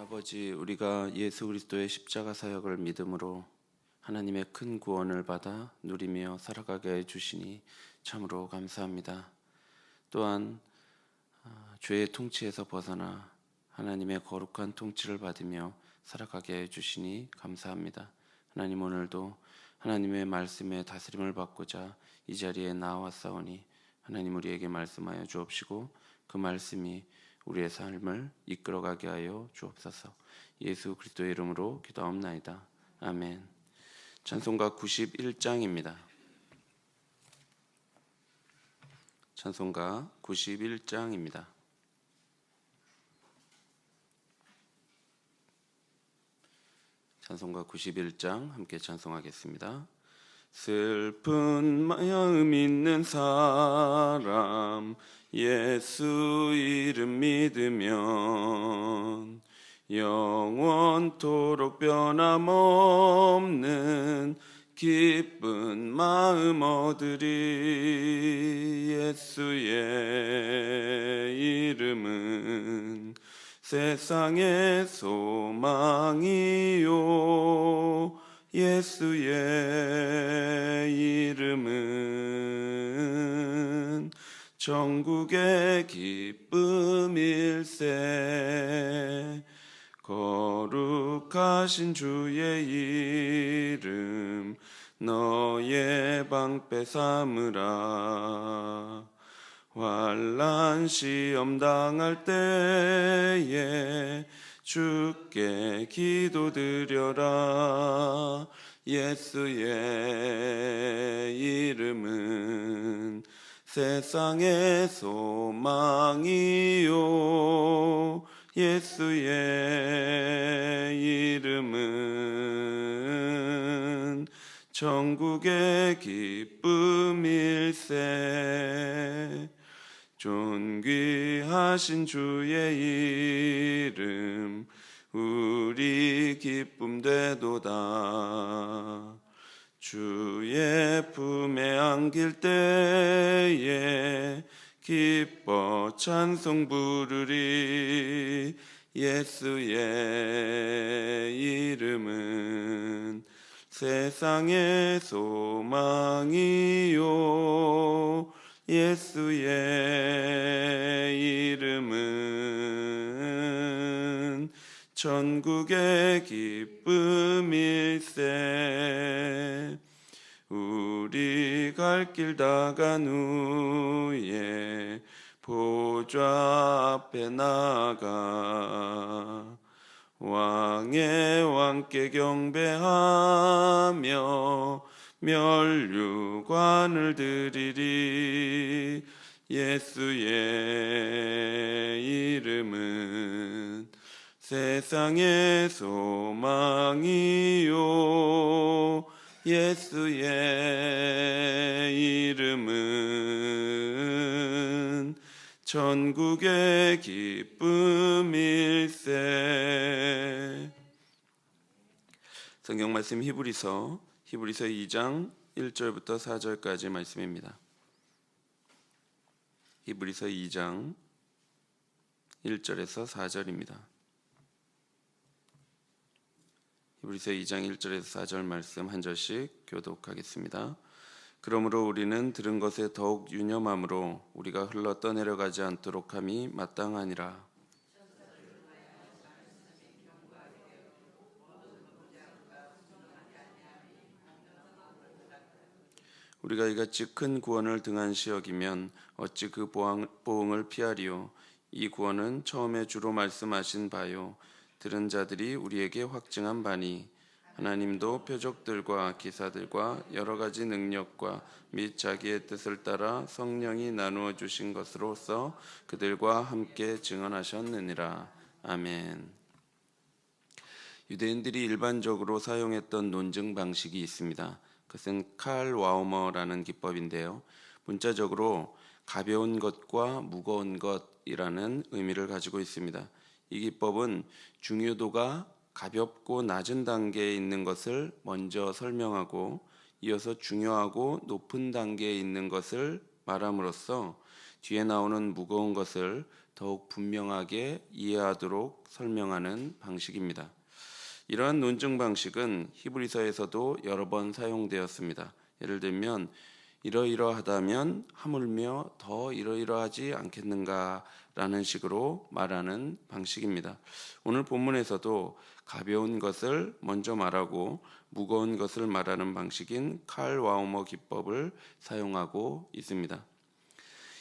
아버지, 우리가 예수 그리스도의 십자가 사역을 믿음으로 하나님의 큰 구원을 받아 누리며 살아가게 해주시니 참으로 감사합니다. 또한 죄의 통치에서 벗어나 하나님의 거룩한 통치를 받으며 살아가게 해주시니 감사합니다. 하나님, 오늘도 하나님의 말씀에 다스림을 받고자 이 자리에 나왔사오니 하나님, 우리에게 말씀하여 주옵시고 그 말씀이 우리의 삶을 이끌어가게 하여 주옵소서. 예수 그리스도의 이름으로 기도하옵나이다. 아멘. 찬송가 91장입니다. 찬송가 91장입니다. 찬송가 91장 함께 찬송하겠습니다. 슬픈 마음 있는 사람 예수 이름 믿으면 영원토록 변함없는 기쁜 마음 얻으리. 예수의 이름은 세상의 소망이요 예수의 이름은 천국의 기쁨일세. 거룩하신 주의 이름 너의 방패 삼으라. 환난 시험 당할 때에 주께 기도드려라. 예수의 이름은 세상의 소망이요 예수의 이름은 천국의 기쁨일세. 존귀하신 주의 이름 우리 기쁨 되도다. 주의 품에 안길 때에 기뻐 찬송 부르리. 예수의 이름은 세상의 소망이요 예수의 이름은 천국의 기쁨일세. 우리 갈 길 다 간 후에 보좌 앞에 나가 왕의 왕께 경배하며 면류관을 드리리. 예수의 이름은 세상의 소망이요 예수의 이름은 천국의 기쁨일세. 성경 말씀 히브리서 2장 1절부터 4절까지 말씀입니다. 히브리서 2장 1절에서 4절입니다. 히브리서 2장 1절에서 4절 말씀 한 절씩 교독하겠습니다. 그러므로 우리는 들은 것에 더욱 유념함으로 우리가 흘러 떠내려가지 않도록 함이 마땅하니라. 우리가 이같이 큰 구원을 등한시 여기면 어찌 그 보응을 피하리요. 이 구원은 처음에 주로 말씀하신 바요 들은 자들이 우리에게 확증한 바니 하나님도 표적들과 기사들과 여러 가지 능력과 및 자기의 뜻을 따라 성령이 나누어 주신 것으로서 그들과 함께 증언하셨느니라. 아멘. 유대인들이 일반적으로 사용했던 논증 방식이 있습니다. 그것은 칼 와우머라는 기법인데요. 문자적으로 가벼운 것과 무거운 것이라는 의미를 가지고 있습니다. 이 기법은 중요도가 가볍고 낮은 단계에 있는 것을 먼저 설명하고 이어서 중요하고 높은 단계에 있는 것을 말함으로써 뒤에 나오는 무거운 것을 더욱 분명하게 이해하도록 설명하는 방식입니다. 이러한 논증 방식은 히브리서에서도 여러 번 사용되었습니다. 예를 들면 이러이러하다면 하물며 더 이러이러하지 않겠는가 라는 식으로 말하는 방식입니다. 오늘 본문에서도 가벼운 것을 먼저 말하고 무거운 것을 말하는 방식인 칼 와우머 기법을 사용하고 있습니다.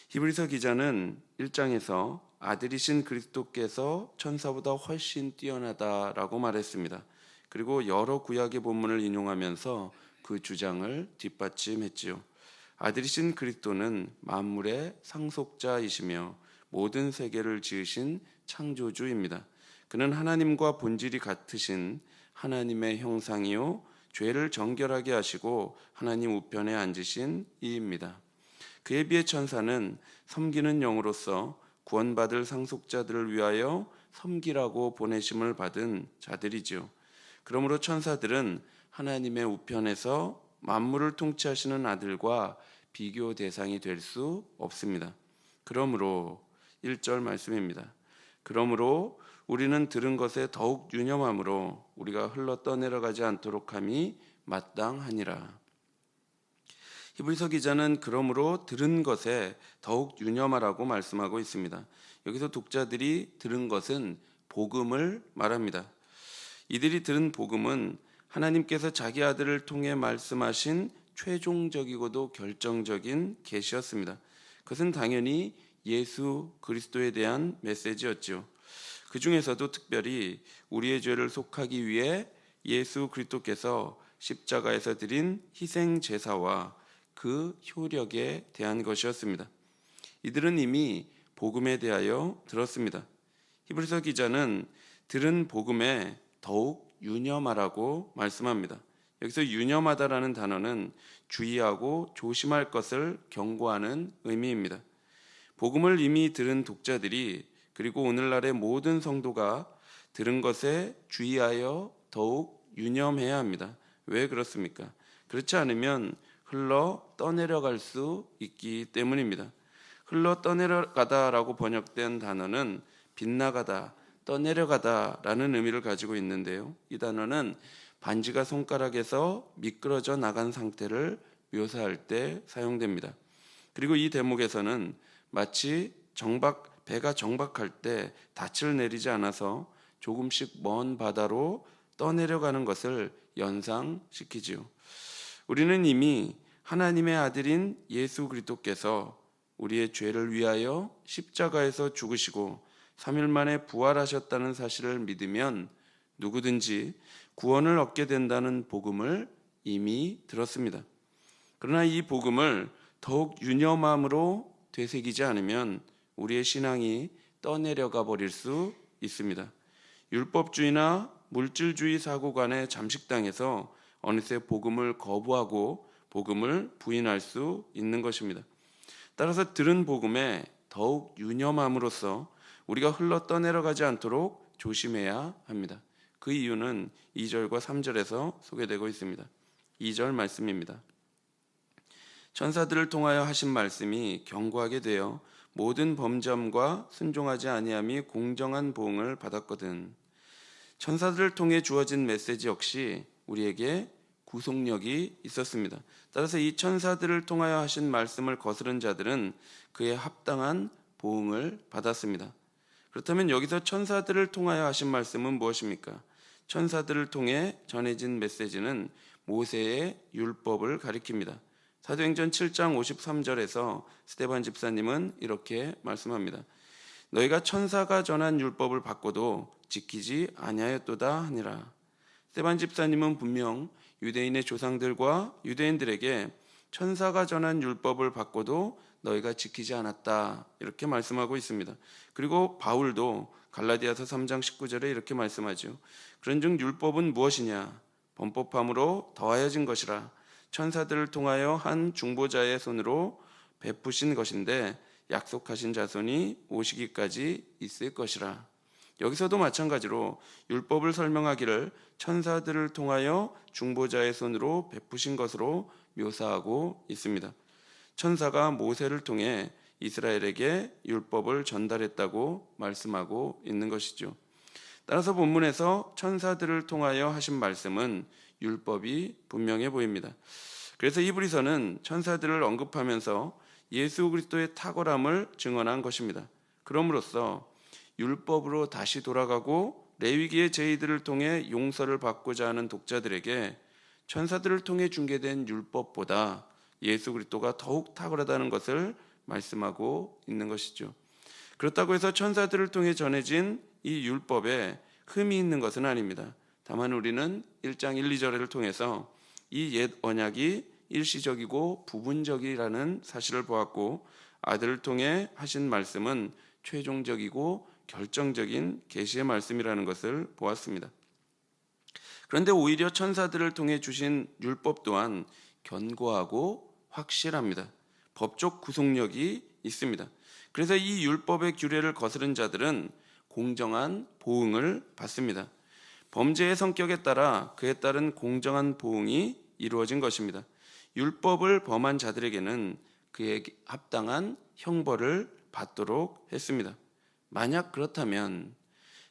히브리서 기자는 1장에서 아들이신 그리스도께서 천사보다 훨씬 뛰어나다라고 말했습니다. 그리고 여러 구약의 본문을 인용하면서 그 주장을 뒷받침했지요. 아들이신 그리스도는 만물의 상속자이시며 모든 세계를 지으신 창조주입니다. 그는 하나님과 본질이 같으신 하나님의 형상이요 죄를 정결하게 하시고 하나님 우편에 앉으신 이입니다. 그에 비해 천사는 섬기는 영으로서 구원받을 상속자들을 위하여 섬기라고 보내심을 받은 자들이지요. 그러므로 천사들은 하나님의 우편에서 만물을 통치하시는 아들과 비교 대상이 될 수 없습니다. 그러므로 1절 말씀입니다. 그러므로 우리는 들은 것에 더욱 유념함으로 우리가 흘러 떠내려가지 않도록 함이 마땅하니라. 히브리서 기자는 그러므로 들은 것에 더욱 유념하라고 말씀하고 있습니다. 여기서 독자들이 들은 것은 복음을 말합니다. 이들이 들은 복음은 하나님께서 자기 아들을 통해 말씀하신 최종적이고도 결정적인 계시였습니다. 그것은 당연히 예수 그리스도에 대한 메시지였죠. 그 중에서도 특별히 우리의 죄를 속하기 위해 예수 그리스도께서 십자가에서 드린 희생 제사와 그 효력에 대한 것이었습니다. 이들은 이미 복음에 대하여 들었습니다. 히브리서 기자는 들은 복음에 더욱 유념하라고 말씀합니다. 여기서 유념하다라는 단어는 주의하고 조심할 것을 경고하는 의미입니다. 복음을 이미 들은 독자들이 그리고 오늘날의 모든 성도가 들은 것에 주의하여 더욱 유념해야 합니다. 왜 그렇습니까? 그렇지 않으면 흘러 떠내려갈 수 있기 때문입니다. 흘러 떠내려가다라고 번역된 단어는 빗나가다, 떠내려가다라는 의미를 가지고 있는데요. 이 단어는 반지가 손가락에서 미끄러져 나간 상태를 묘사할 때 사용됩니다. 그리고 이 대목에서는 마치 배가 정박할 때 닻을 내리지 않아서 조금씩 먼 바다로 떠내려가는 것을 연상시키지요. 우리는 이미 하나님의 아들인 예수 그리스도께서 우리의 죄를 위하여 십자가에서 죽으시고 3일 만에 부활하셨다는 사실을 믿으면 누구든지 구원을 얻게 된다는 복음을 이미 들었습니다. 그러나 이 복음을 더욱 유념함으로 되새기지 않으면 우리의 신앙이 떠내려가 버릴 수 있습니다. 율법주의나 물질주의 사고관에 잠식당해서 어느새 복음을 거부하고 복음을 부인할 수 있는 것입니다. 따라서 들은 복음에 더욱 유념함으로써 우리가 흘러 떠내려가지 않도록 조심해야 합니다. 그 이유는 2절과 3절에서 소개되고 있습니다. 2절 말씀입니다. 천사들을 통하여 하신 말씀이 견고하게 되어 모든 범죄함과 순종하지 아니함이 공정한 보응을 받았거든. 천사들을 통해 주어진 메시지 역시 우리에게 구속력이 있었습니다. 따라서 이 천사들을 통하여 하신 말씀을 거스른 자들은 그에 합당한 보응을 받았습니다. 그렇다면 여기서 천사들을 통하여 하신 말씀은 무엇입니까? 천사들을 통해 전해진 메시지는 모세의 율법을 가리킵니다. 사도행전 7장 53절에서 스데반 집사님은 이렇게 말씀합니다. 너희가 천사가 전한 율법을 받고도 지키지 아니하였도다 하니라. 스데반 집사님은 분명 유대인의 조상들과 유대인들에게 천사가 전한 율법을 받고도 너희가 지키지 않았다 이렇게 말씀하고 있습니다. 그리고 바울도 갈라디아서 3장 19절에 이렇게 말씀하죠. 그런즉 율법은 무엇이냐? 범법함으로 더하여진 것이라. 천사들을 통하여 한 중보자의 손으로 베푸신 것인데 약속하신 자손이 오시기까지 있을 것이라. 여기서도 마찬가지로 율법을 설명하기를 천사들을 통하여 중보자의 손으로 베푸신 것으로 묘사하고 있습니다. 천사가 모세를 통해 이스라엘에게 율법을 전달했다고 말씀하고 있는 것이죠. 따라서 본문에서 천사들을 통하여 하신 말씀은 율법이 분명해 보입니다. 그래서 히브리서는 천사들을 언급하면서 예수 그리스도의 탁월함을 증언한 것입니다. 그럼으로써 율법으로 다시 돌아가고 레위기의 제의들을 통해 용서를 받고자 하는 독자들에게 천사들을 통해 중개된 율법보다 예수 그리스도가 더욱 탁월하다는 것을 말씀하고 있는 것이죠. 그렇다고 해서 천사들을 통해 전해진 이 율법에 흠이 있는 것은 아닙니다. 다만 우리는 1장 1, 2절을 통해서 이 옛 언약이 일시적이고 부분적이라는 사실을 보았고, 아들을 통해 하신 말씀은 최종적이고 결정적인 계시의 말씀이라는 것을 보았습니다. 그런데 오히려 천사들을 통해 주신 율법 또한 견고하고 확실합니다. 법적 구속력이 있습니다. 그래서 이 율법의 규례를 거스른 자들은 공정한 보응을 받습니다. 범죄의 성격에 따라 그에 따른 공정한 보응이 이루어진 것입니다. 율법을 범한 자들에게는 그에게 합당한 형벌을 받도록 했습니다. 만약 그렇다면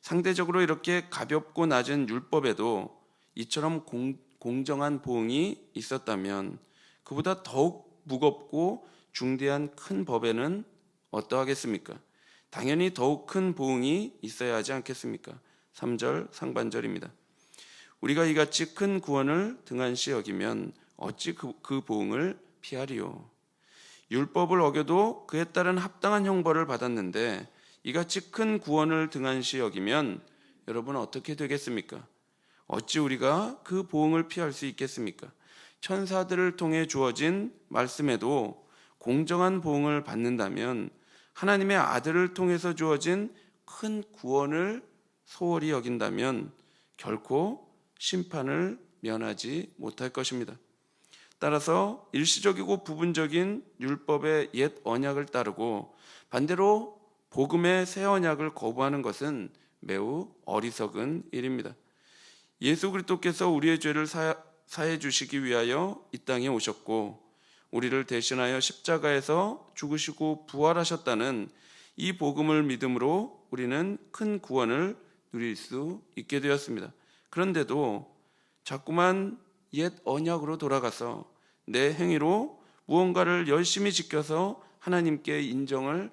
상대적으로 이렇게 가볍고 낮은 율법에도 이처럼 공정한 보응이 있었다면 그보다 더욱 무겁고 중대한 큰 법에는 어떠하겠습니까? 당연히 더욱 큰 보응이 있어야 하지 않겠습니까? 3절 상반절입니다. 우리가 이같이 큰 구원을 등한시 여기면 어찌 그 보응을 피하리요? 율법을 어겨도 그에 따른 합당한 형벌을 받았는데 이같이 큰 구원을 등한시 여기면 여러분 어떻게 되겠습니까? 어찌 우리가 그 보응을 피할 수 있겠습니까? 천사들을 통해 주어진 말씀에도 공정한 보응을 받는다면 하나님의 아들을 통해서 주어진 큰 구원을 소홀히 여긴다면 결코 심판을 면하지 못할 것입니다. 따라서 일시적이고 부분적인 율법의 옛 언약을 따르고 반대로 복음의 새 언약을 거부하는 것은 매우 어리석은 일입니다. 예수 그리스도께서 우리의 죄를 사해 주시기 위하여 이 땅에 오셨고 우리를 대신하여 십자가에서 죽으시고 부활하셨다는 이 복음을 믿음으로 우리는 큰 구원을 누릴 수 있게 되었습니다. 그런데도 자꾸만 옛 언약으로 돌아가서 내 행위로 무언가를 열심히 지켜서 하나님께 인정을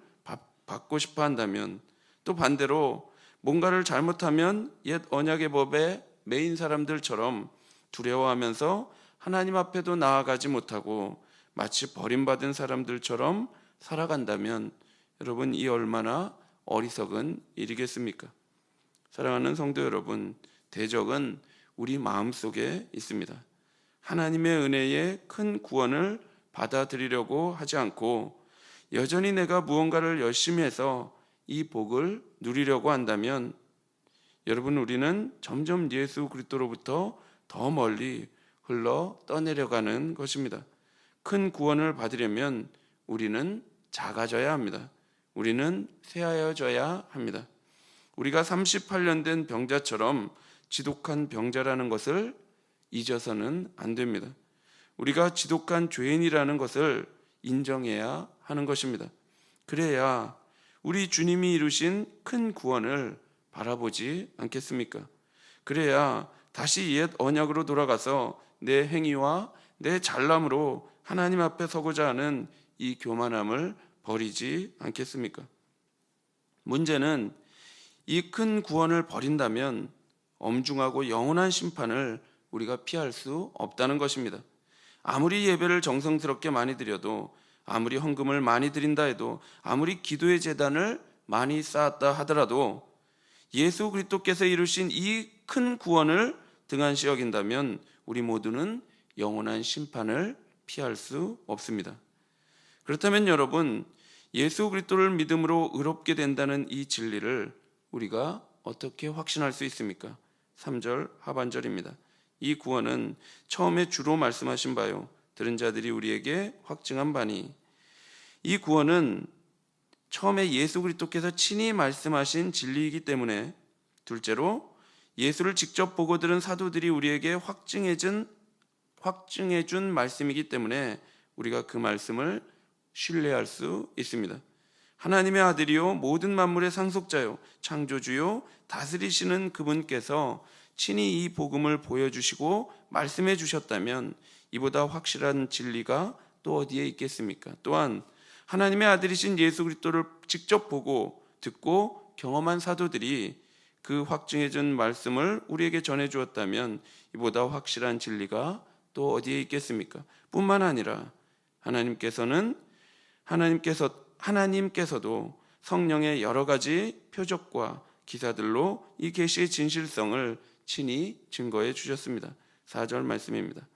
받고 싶어 한다면, 또 반대로 뭔가를 잘못하면 옛 언약의 법에 매인 사람들처럼 두려워하면서 하나님 앞에도 나아가지 못하고 마치 버림받은 사람들처럼 살아간다면 여러분 이 얼마나 어리석은 일이겠습니까? 사랑하는 성도 여러분, 대적은 우리 마음속에 있습니다. 하나님의 은혜의 큰 구원을 받아들이려고 하지 않고 여전히 내가 무언가를 열심히 해서 이 복을 누리려고 한다면 여러분 우리는 점점 예수 그리스도로부터 더 멀리 흘러 떠내려가는 것입니다. 큰 구원을 받으려면 우리는 작아져야 합니다. 우리는 쇠하여져야 합니다. 우리가 38년 된 병자처럼 지독한 병자라는 것을 잊어서는 안 됩니다. 우리가 지독한 죄인이라는 것을 인정해야 하는 것입니다. 그래야 우리 주님이 이루신 큰 구원을 바라보지 않겠습니까? 그래야 다시 옛 언약으로 돌아가서 내 행위와 내 잘남으로 하나님 앞에 서고자 하는 이 교만함을 버리지 않겠습니까? 문제는 이 큰 구원을 버린다면 엄중하고 영원한 심판을 우리가 피할 수 없다는 것입니다. 아무리 예배를 정성스럽게 많이 드려도, 아무리 헌금을 많이 드린다 해도, 아무리 기도의 제단을 많이 쌓았다 하더라도 예수 그리스도께서 이루신 이 큰 구원을 등한시 여긴다면 우리 모두는 영원한 심판을 피할 수 없습니다. 그렇다면 여러분, 예수 그리스도를 믿음으로 의롭게 된다는 이 진리를 우리가 어떻게 확신할 수 있습니까? 3절 하반절입니다. 이 구원은 처음에 주로 말씀하신 바요, 들은 자들이 우리에게 확증한 바니. 이 구원은 처음에 예수 그리스도께서 친히 말씀하신 진리이기 때문에, 둘째로 예수를 직접 보고 들은 사도들이 우리에게 확증해 준 말씀이기 때문에 우리가 그 말씀을 신뢰할 수 있습니다. 하나님의 아들이요 모든 만물의 상속자요 창조주요 다스리시는 그분께서 친히 이 복음을 보여주시고 말씀해 주셨다면 이보다 확실한 진리가 또 어디에 있겠습니까? 또한 하나님의 아들이신 예수 그리스도를 직접 보고 듣고 경험한 사도들이 그 확증해준 말씀을 우리에게 전해 주었다면 이보다 확실한 진리가 또 어디에 있겠습니까? 뿐만 아니라 하나님께서도 성령의 여러 가지 표적과 기사들로 이 계시의 진실성을 친히 증거해 주셨습니다. 4절 말씀입니다.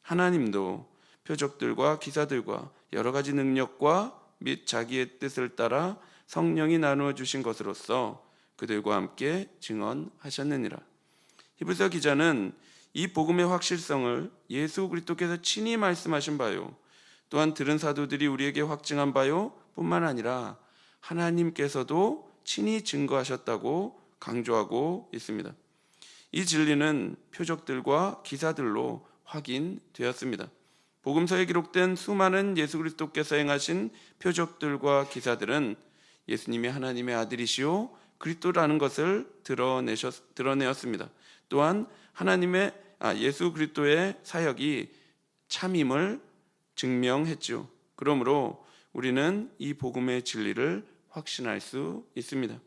하나님도 표적들과 기사들과 여러 가지 능력과 및 자기의 뜻을 따라 성령이 나누어 주신 것으로서 그들과 함께 증언하셨느니라. 히브리서 기자는 이 복음의 확실성을 예수 그리스도께서 친히 말씀하신 바요 또한 들은 사도들이 우리에게 확증한 바요 뿐만 아니라 하나님께서도 친히 증거하셨다고 강조하고 있습니다. 이 진리는 표적들과 기사들로 확인되었습니다. 복음서에 기록된 수많은 예수 그리스도께서 행하신 표적들과 기사들은 예수님이 하나님의 아들이시오 그리스도라는 것을 드러내었습니다. 또한 예수 그리스도의 사역이 참임을 증명했죠. 그러므로 우리는 이 복음의 진리를 확신할 수 있습니다.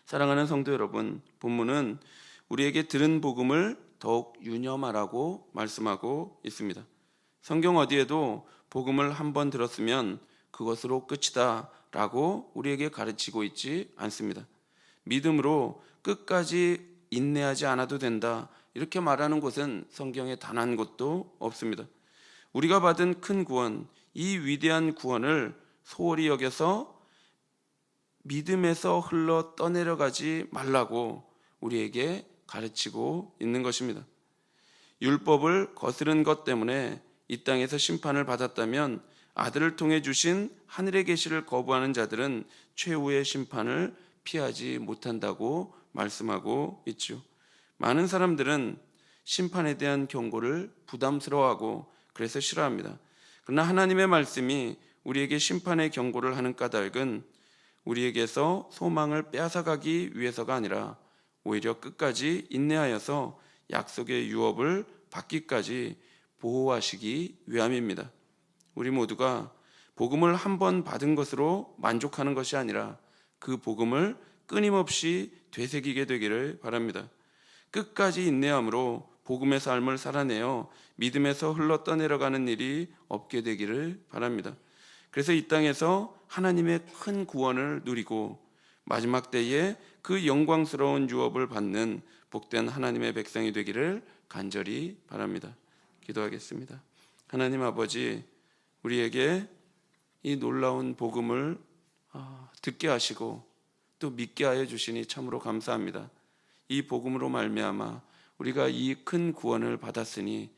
사랑하는 성도 여러분, 본문은 우리에게 들은 복음을 더욱 유념하라고 말씀하고 있습니다. 성경 어디에도 복음을 한번 들었으면 그것으로 끝이다 라고 우리에게 가르치고 있지 않습니다. 믿음으로 끝까지 인내하지 않아도 된다 이렇게 말하는 곳은 성경에 단 한 곳도 없습니다. 우리가 받은 큰 구원, 이 위대한 구원을 소홀히 여겨서 믿음에서 흘러 떠내려가지 말라고 우리에게 가르치고 있는 것입니다. 율법을 거스른 것 때문에 이 땅에서 심판을 받았다면 아들을 통해 주신 하늘의 계시를 거부하는 자들은 최후의 심판을 피하지 못한다고 말씀하고 있죠. 많은 사람들은 심판에 대한 경고를 부담스러워하고 그래서 싫어합니다. 그러나 하나님의 말씀이 우리에게 심판의 경고를 하는 까닭은 우리에게서 소망을 빼앗아가기 위해서가 아니라 오히려 끝까지 인내하여서 약속의 유업을 받기까지 보호하시기 위함입니다. 우리 모두가 복음을 한 번 받은 것으로 만족하는 것이 아니라 그 복음을 끊임없이 되새기게 되기를 바랍니다. 끝까지 인내함으로 복음의 삶을 살아내어 믿음에서 흘러 떠내려가는 일이 없게 되기를 바랍니다. 그래서 이 땅에서 하나님의 큰 구원을 누리고 마지막 때에 그 영광스러운 유업을 받는 복된 하나님의 백성이 되기를 간절히 바랍니다. 기도하겠습니다. 하나님 아버지, 우리에게 이 놀라운 복음을 듣게 하시고 또 믿게 하여 주시니 참으로 감사합니다. 이 복음으로 말미암아 우리가 이 큰 구원을 받았으니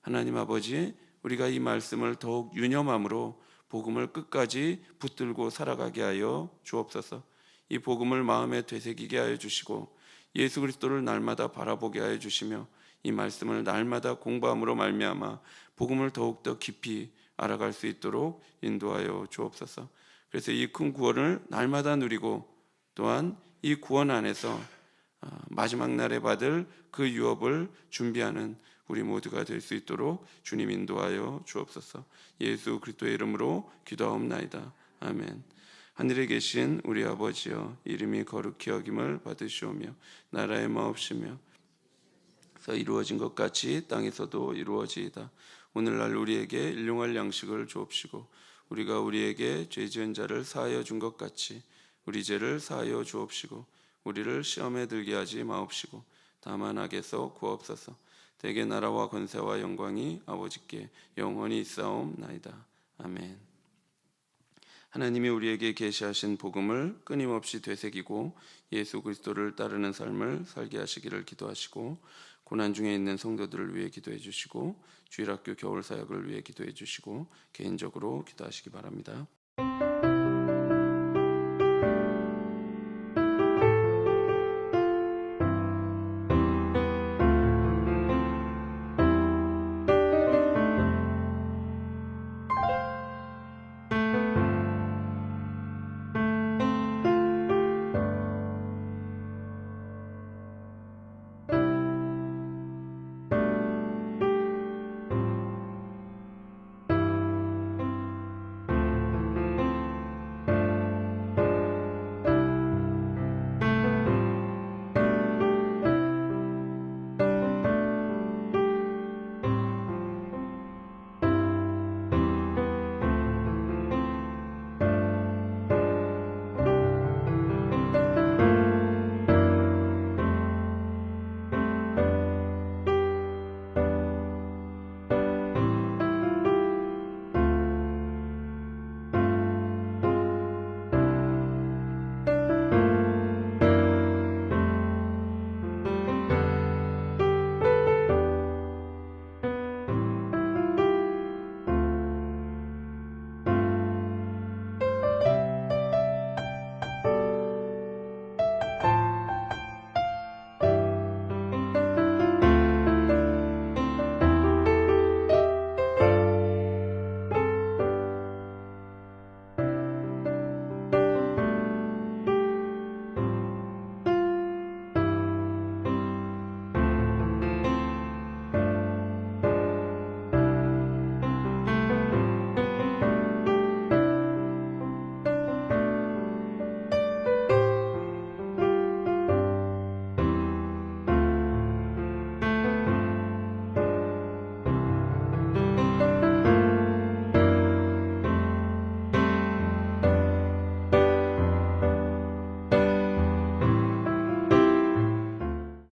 하나님 아버지, 우리가 이 말씀을 더욱 유념함으로 복음을 끝까지 붙들고 살아가게 하여 주옵소서. 이 복음을 마음에 되새기게 하여 주시고 예수 그리스도를 날마다 바라보게 하여 주시며 이 말씀을 날마다 공부함으로 말미암아 복음을 더욱더 깊이 알아갈 수 있도록 인도하여 주옵소서. 그래서 이 큰 구원을 날마다 누리고 또한 이 구원 안에서 마지막 날에 받을 그 유업을 준비하는 우리 모두가 될 수 있도록 주님 인도하여 주옵소서. 예수 그리스도의 이름으로 기도하옵나이다. 아멘. 하늘에 계신 우리 아버지여, 이름이 거룩히 여김을 받으시오며 나라의 마옵시며 이루어진 것 같이 땅에서도 이루어지이다. 오늘날 우리에게 일용할 양식을 주옵시고 우리가 우리에게 죄 지은 자를 사하여 준 것 같이 우리 죄를 사하여 주옵시고 우리를 시험에 들게 하지 마옵시고 다만 악에서 구하옵소서. 대개 나라와 권세와 영광이 아버지께 영원히 있사옵나이다. 아멘. 하나님이 우리에게 계시하신 복음을 끊임없이 되새기고 예수 그리스도를 따르는 삶을 살게 하시기를 기도하시고 고난 중에 있는 성도들을 위해 기도해 주시고 주일학교 겨울 사역을 위해 기도해 주시고 개인적으로 기도하시기 바랍니다.